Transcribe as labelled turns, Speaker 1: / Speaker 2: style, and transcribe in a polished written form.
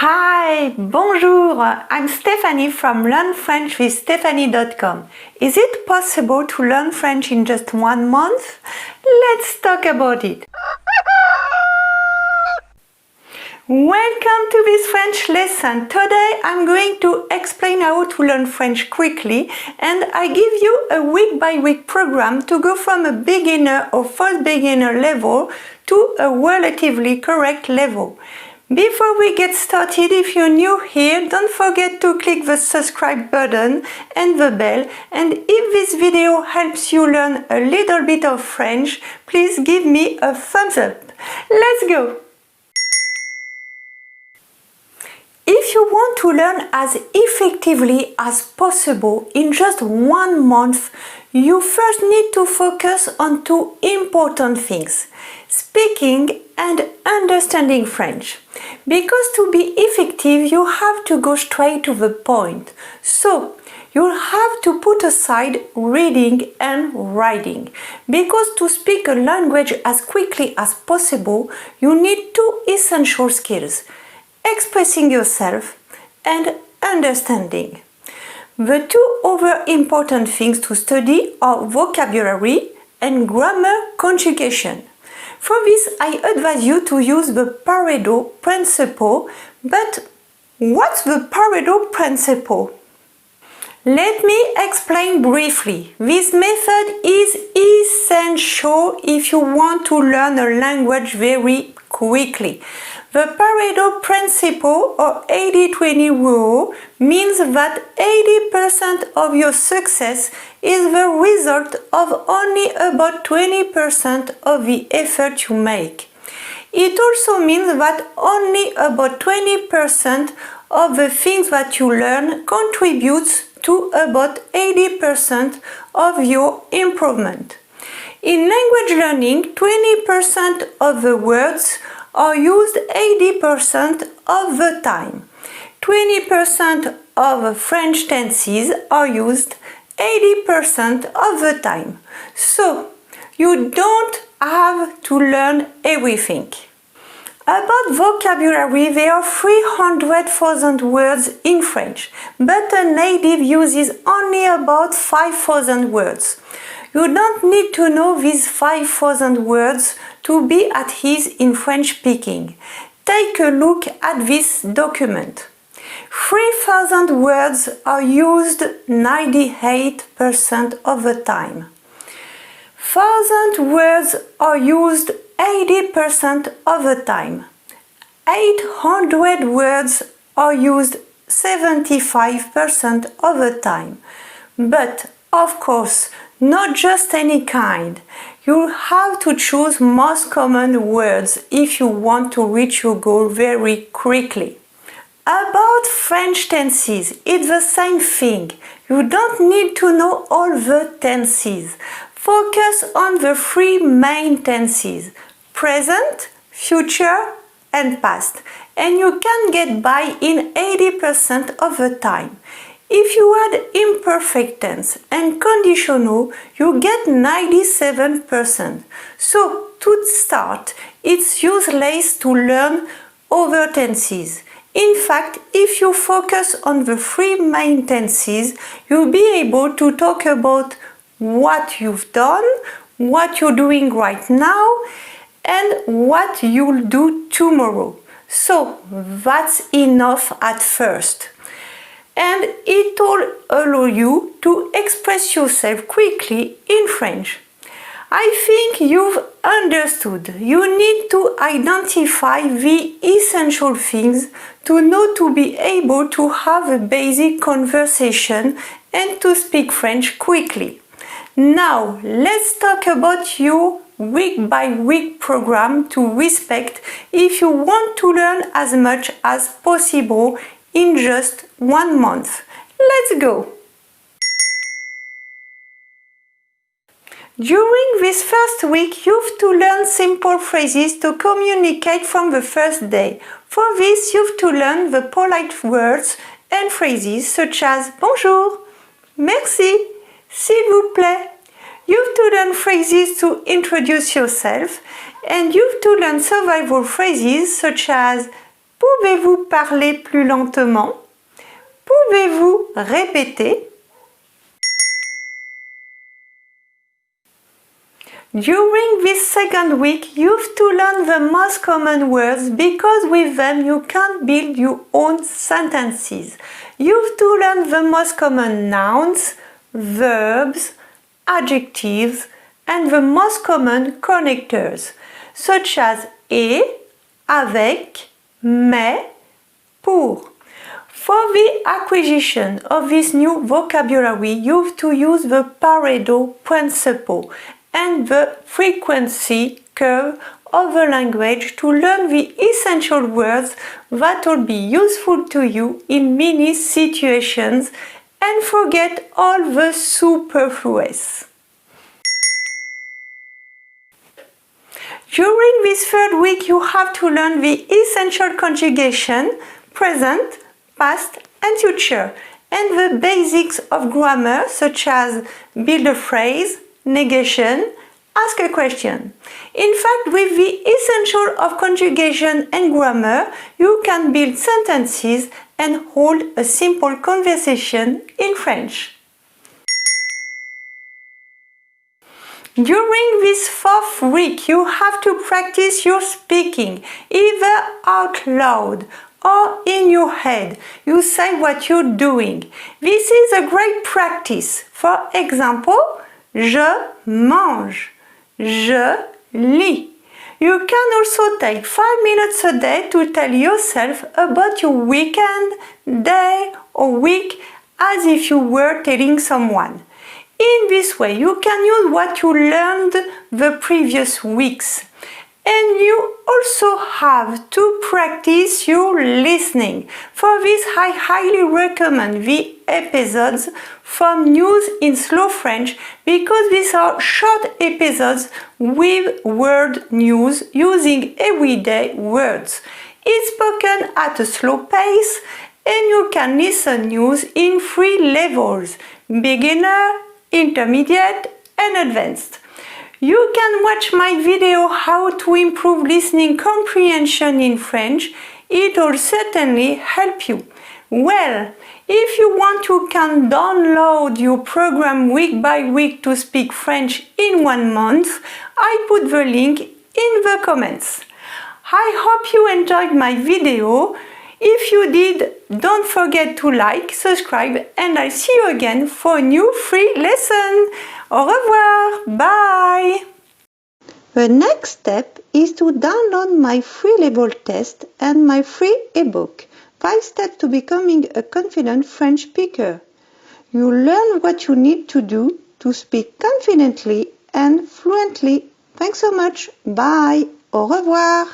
Speaker 1: Hi, bonjour, I'm Stephanie from learnfrenchwithstephanie.com. Is it possible to learn French in just 1 month? Let's talk about it. Welcome to this French lesson. Today I'm going to explain how to learn French quickly, and I give you a week-by-week program to go from a beginner or first beginner level to a relatively correct level. Before we get started, if you're new here, don't forget to click the subscribe button and the bell. And if this video helps you learn a little bit of French, please give me a thumbs up. Let's go! If you want to learn as effectively as possible in just 1 month, you first need to focus on 2 important things: speaking and understanding French. Because to be effective, you have to go straight to the point. So, you'll have to put aside reading and writing. Because to speak a language as quickly as possible, you need 2 essential skills: expressing yourself and understanding. The 2 other important things to study are vocabulary and grammar conjugation. For this, I advise you to use the Pareto principle. But what's the Pareto principle? Let me explain briefly. This method is essential if you want to learn a language very quickly. The Pareto principle, or 80-20 rule, means that 80% of your success is the result of only about 20% of the effort you make. It also means that only about 20% of the things that you learn contributes to about 80% of your improvement. In language learning, 20% of the words are used 80% of the time. 20% of French tenses are used 80% of the time. So, you don't have to learn everything. About vocabulary, there are 300,000 words in French, but a native uses only about 5,000 words. You don't need to know these 5,000 words to be at ease in French speaking. Take a look at this document. 3,000 words are used 98% of the time. 1,000 words are used 80% of the time. 800 words are used 75% of the time. But, of course, not just any kind. You have to choose most common words if you want to reach your goal very quickly. About French tenses, it's the same thing. You don't need to know all the tenses. Focus on the 3 main tenses: present, future, and past. And you can get by in 80% of the time. If you add imperfect tense and conditional, you get 97%. So, to start, it's useless to learn other tenses. In fact, if you focus on the 3 main tenses, you'll be able to talk about what you've done, what you're doing right now, and what you'll do tomorrow. So, that's enough at first. And it will allow you to express yourself quickly in French. I think you've understood. You need to identify the essential things to know to be able to have a basic conversation and to speak French quickly. Now, let's talk about your week-by-week program to respect if you want to learn as much as possible in just 1 month. Let's go! During this first week, you've to learn simple phrases to communicate from the first day. For this, you've to learn the polite words and phrases such as bonjour, merci, s'il vous plaît. You've to learn phrases to introduce yourself, and you've to learn survival phrases such as Pouvez-vous parler plus lentement? Pouvez-vous répéter? During this second week, you have to learn the most common words because with them you can build your own sentences. You have to learn the most common nouns, verbs, adjectives, and the most common connectors, such as et, avec, mais, pour. For the acquisition of this new vocabulary, you have to use the Pareto principle and the frequency curve of the language to learn the essential words that will be useful to you in many situations and forget all the superfluous. During this third week, you have to learn the essential conjugation, present, past and future, and the basics of grammar such as build a phrase, negation, ask a question. In fact, with the essential of conjugation and grammar, you can build sentences and hold a simple conversation in French. During this fourth week, you have to practice your speaking, either out loud or in your head. You say what you're doing. This is a great practice. For example, je mange, je lis. You can also take 5 minutes a day to tell yourself about your weekend, day or week as if you were telling someone. In this way, you can use what you learned the previous weeks. And you also have to practice your listening. For this, I highly recommend the episodes from News in Slow French because these are short episodes with word news using everyday words. It's spoken at a slow pace and you can listen news in 3 levels: beginner, intermediate and advanced. You can watch my video how to improve listening comprehension in French. It will certainly help you. Well, if you want, you can download your program week by week to speak French in 1 month. I put the link in the comments. I hope you enjoyed my video. If you did, don't forget to like, subscribe, and I'll see you again for a new free lesson. Au revoir. Bye. The next step is to download my free level test and my free ebook, 5 Steps to Becoming a Confident French Speaker. You learn what you need to do to speak confidently and fluently. Thanks so much. Bye. Au revoir.